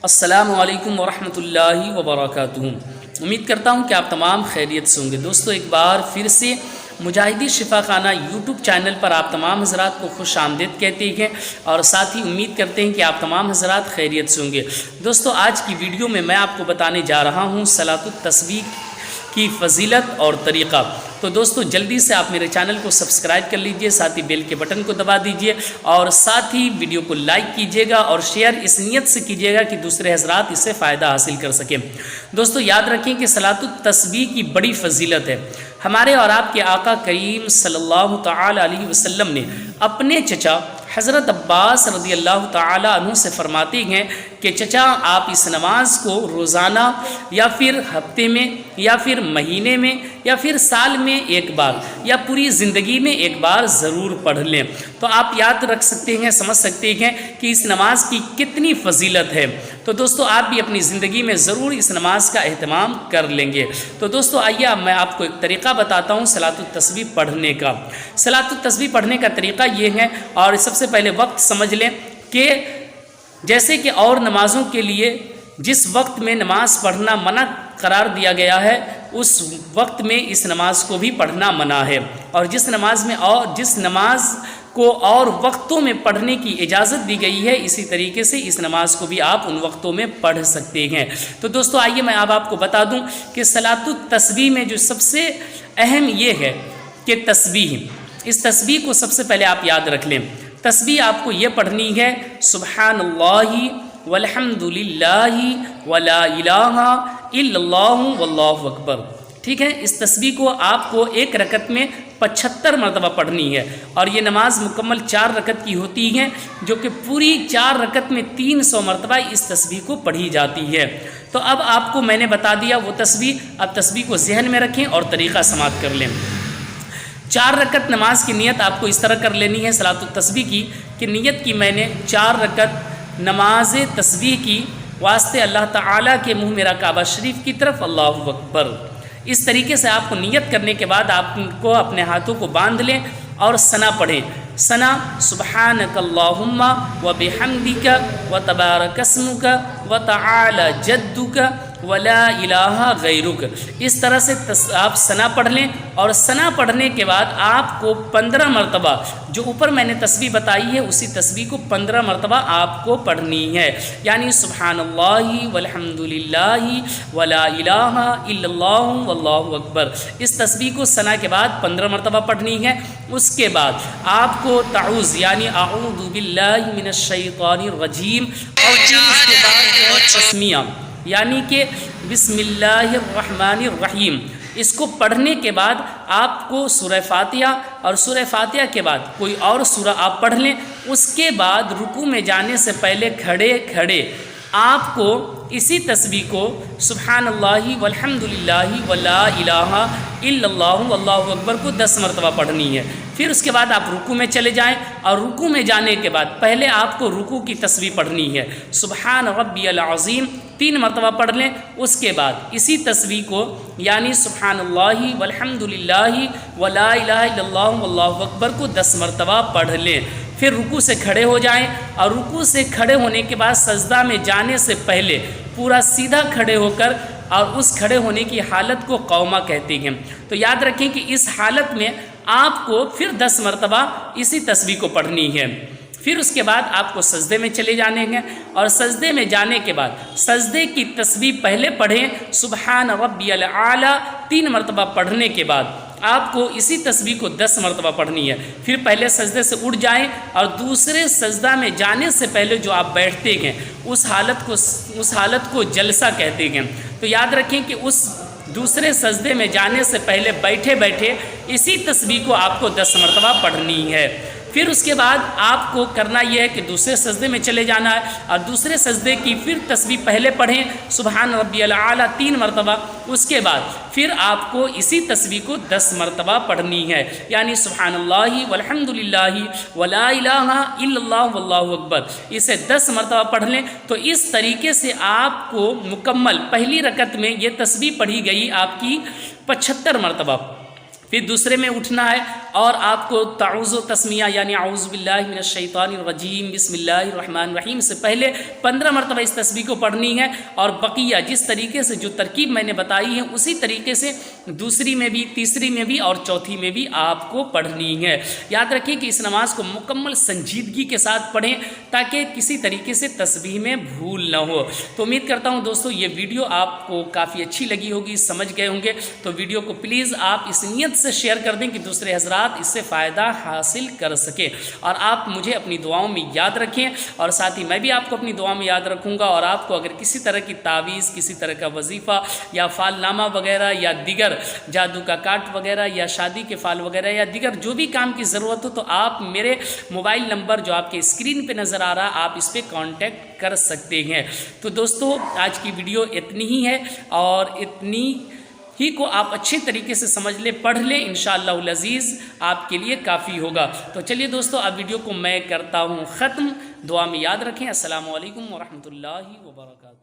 السلام علیکم ورحمۃ اللہ وبرکاتہ۔ امید کرتا ہوں کہ آپ تمام خیریت سے ہوں گے۔ دوستو، ایک بار پھر سے مجاہدی شفا خانہ یوٹیوب چینل پر آپ تمام حضرات کو خوش آمدید کہتے ہیں اور ساتھ ہی امید کرتے ہیں کہ آپ تمام حضرات خیریت سے ہوں گے۔ دوستو، آج کی ویڈیو میں آپ کو بتانے جا رہا ہوں صلاۃ التسبیح کی فضیلت اور طریقہ۔ تو دوستو، جلدی سے آپ میرے چینل کو سبسکرائب کر لیجئے، ساتھ ہی بیل کے بٹن کو دبا دیجئے اور ساتھ ہی ویڈیو کو لائک کیجئے گا اور شیئر اس نیت سے کیجئے گا کہ دوسرے حضرات اس سے فائدہ حاصل کر سکیں۔ دوستو، یاد رکھیں کہ صلاۃ التسبیح کی بڑی فضیلت ہے۔ ہمارے اور آپ کے آقا کریم صلی اللہ تعالی علیہ وسلم نے اپنے چچا حضرت عباس رضی اللہ تعالی عنہ سے فرماتے ہیں کہ چچا، آپ اس نماز کو روزانہ یا پھر ہفتے میں یا پھر مہینے میں یا پھر سال میں ایک بار یا پوری زندگی میں ایک بار ضرور پڑھ لیں۔ تو آپ یاد رکھ سکتے ہیں، سمجھ سکتے ہیں کہ اس نماز کی کتنی فضیلت ہے۔ تو دوستو، آپ بھی اپنی زندگی میں ضرور اس نماز کا اہتمام کر لیں گے۔ تو دوستو، آئیے اب میں آپ کو ایک طریقہ بتاتا ہوں صلاۃ التسبیح پڑھنے کا۔ صلاۃ التسبیح پڑھنے کا طریقہ یہ ہے، اور سب سے پہلے وقت سمجھ لیں کہ جیسے کہ اور نمازوں کے لیے جس وقت میں نماز پڑھنا منع قرار دیا گیا ہے، اس وقت میں اس نماز کو بھی پڑھنا منع ہے، اور جس نماز کو اور وقتوں میں پڑھنے کی اجازت دی گئی ہے، اسی طریقے سے اس نماز کو بھی آپ ان وقتوں میں پڑھ سکتے ہیں۔ تو دوستو، آئیے میں اب آپ کو بتا دوں کہ صلاۃ التسبیح میں جو سب سے اہم یہ ہے کہ تسبیح، اس تسبیح کو سب سے پہلے آپ یاد رکھ لیں۔ تسبیح آپ کو یہ پڑھنی ہے: سبحان اللہ والحمد للہ ولا الہ الا اللہ واللہ اکبر۔ ٹھیک ہے، اس تسبیح کو آپ کو ایک رکعت میں 75 مرتبہ پڑھنی ہے، اور یہ نماز مکمل 4 رکعت کی ہوتی ہے، جو کہ پوری 4 رکعت میں 300 مرتبہ اس تسبیح کو پڑھی جاتی ہے۔ تو اب آپ کو میں نے بتا دیا وہ تسبیح، اب تسبیح کو ذہن میں رکھیں اور طریقہ سماعت کر لیں۔ 4 رکعت نماز کی نیت آپ کو اس طرح کر لینی ہے صلاۃ التسبیح کی، کہ نیت کی میں نے 4 رکعت نماز تسبیح کی واسطے اللہ تعالیٰ کے منہ میرا کعبہ شریف کی طرف، اللہ اکبر۔ اس طریقے سے آپ کو نیت کرنے کے بعد آپ کو اپنے ہاتھوں کو باندھ لیں اور ثنا پڑھیں۔ ثنا: سبحانک اللہم وبحمدک وتبارک اسمک وتعالی جدک ولا الہ غیرک۔ اس طرح سے آپ ثنا پڑھ لیں، اور ثنا پڑھنے کے بعد آپ کو 15 مرتبہ جو اوپر میں نے تسبیح بتائی ہے، اسی تسبیح کو 15 مرتبہ آپ کو پڑھنی ہے، یعنی سبحان اللہ والحمد للہ ولا الہ الا اللہ واللہ اکبر۔ اس تسبیح کو ثنا کے بعد 15 مرتبہ پڑھنی ہے۔ اس کے بعد آپ کو تعوذ یعنی اعوذ باللہ من الشیطان الرجیم، اور پھر اس کے بعد جو ہے تسمیہ یعنی کہ بسم اللہ الرحمن الرحیم، اس کو پڑھنے کے بعد آپ کو سورہ فاتحہ، اور سورہ فاتحہ کے بعد کوئی اور سورہ آپ پڑھ لیں۔ اس کے بعد رکوع میں جانے سے پہلے کھڑے آپ کو اسی تسبیح کو سبحان اللہ والحمد للہ ولا الہ الا اللہ واللہ اکبر کو 10 مرتبہ پڑھنی ہے۔ پھر اس کے بعد آپ رکوع میں چلے جائیں، اور رکوع میں جانے کے بعد پہلے آپ کو رکوع کی تسبیح پڑھنی ہے، سبحان ربی العظیم 3 مرتبہ پڑھ لیں۔ اس کے بعد اسی تسبیح کو یعنی سبحان اللہ والحمد للہ ولا الہ الا اللہ واللہ اکبر کو 10 مرتبہ پڑھ لیں۔ پھر رکوع سے کھڑے ہو جائیں، اور رکوع سے کھڑے ہونے کے بعد سجدہ میں جانے سے پہلے پورا سیدھا کھڑے ہو کر، اور اس کھڑے ہونے کی حالت کو قومہ کہتے ہیں۔ تو یاد رکھیں کہ اس حالت میں آپ کو پھر 10 مرتبہ اسی تسبیح کو پڑھنی ہے۔ پھر اس کے بعد آپ کو سجدے میں چلے جانے ہیں، اور سجدے میں جانے کے بعد سجدے کی تسبیح پہلے پڑھیں، سبحان ربی الاعلی 3 مرتبہ پڑھنے کے بعد آپ کو اسی تسبیح کو 10 مرتبہ پڑھنی ہے۔ پھر پہلے سجدے سے اٹھ جائیں، اور دوسرے سجدہ میں جانے سے پہلے جو آپ بیٹھتے ہیں اس حالت کو جلسہ کہتے ہیں۔ تو یاد رکھیں کہ اس دوسرے سجدے میں جانے سے پہلے بیٹھے اسی تسبیح کو آپ کو 10 مرتبہ پڑھنی ہے۔ پھر اس کے بعد آپ کو کرنا یہ ہے کہ دوسرے سجدے میں چلے جانا ہے، اور دوسرے سجدے کی پھر تسبیح پہلے پڑھیں، سبحان ربی الاعلی 3 مرتبہ۔ اس کے بعد پھر آپ کو اسی تسبیح کو 10 مرتبہ پڑھنی ہے، یعنی سبحان اللہ والحمد للہ ولا الہ الا اللہ واللہ اکبر، اسے 10 مرتبہ پڑھ لیں۔ تو اس طریقے سے آپ کو مکمل پہلی رکعت میں یہ تسبیح پڑھی گئی آپ کی 75 مرتبہ، پھر دوسرے میں اٹھنا ہے اور آپ کو تعوذ و تسمیہ یعنی اعوذ باللہ من الشیطان الرجیم بسم اللہ الرحمن الرحیم سے پہلے 15 مرتبہ اس تسبیح کو پڑھنی ہے، اور بقیہ جس طریقے سے جو ترکیب میں نے بتائی ہے اسی طریقے سے دوسری میں بھی، تیسری میں بھی اور چوتھی میں بھی آپ کو پڑھنی ہے۔ یاد رکھیں کہ اس نماز کو مکمل سنجیدگی کے ساتھ پڑھیں تاکہ کسی طریقے سے تسبیح میں بھول نہ ہو۔ تو امید کرتا ہوں دوستو یہ ویڈیو آپ کو کافی اچھی لگی ہوگی، سمجھ گئے ہوں گے۔ تو ویڈیو کو پلیز آپ اس نیت سے شیئر کر دیں کہ دوسرے حضرات اس سے فائدہ حاصل کر سکیں، اور آپ مجھے اپنی دعاؤں میں یاد رکھیں، اور ساتھ ہی میں بھی آپ کو اپنی دعاؤں میں یاد رکھوں گا۔ اور آپ کو اگر کسی طرح کی تعویذ، کسی طرح کا وظیفہ یا فال نامہ وغیرہ یا دیگر جادو کا کاٹ وغیرہ یا شادی کے فال وغیرہ یا دیگر جو بھی کام کی ضرورت ہو، تو آپ میرے موبائل نمبر جو آپ کے اسکرین پہ نظر آ رہا، آپ اس پہ کانٹیکٹ کر سکتے ہیں۔ تو دوستو آج کی ویڈیو اتنی ہی ہے، اور اتنی ہی کو آپ اچھے طریقے سے سمجھ لیں، پڑھ لیں، انشاءاللہ العزیز آپ کے لیے کافی ہوگا۔ تو چلیے دوستو اب ویڈیو کو میں کرتا ہوں ختم، دعا میں یاد رکھیں۔ السلام علیکم ورحمۃ اللہ وبرکاتہ۔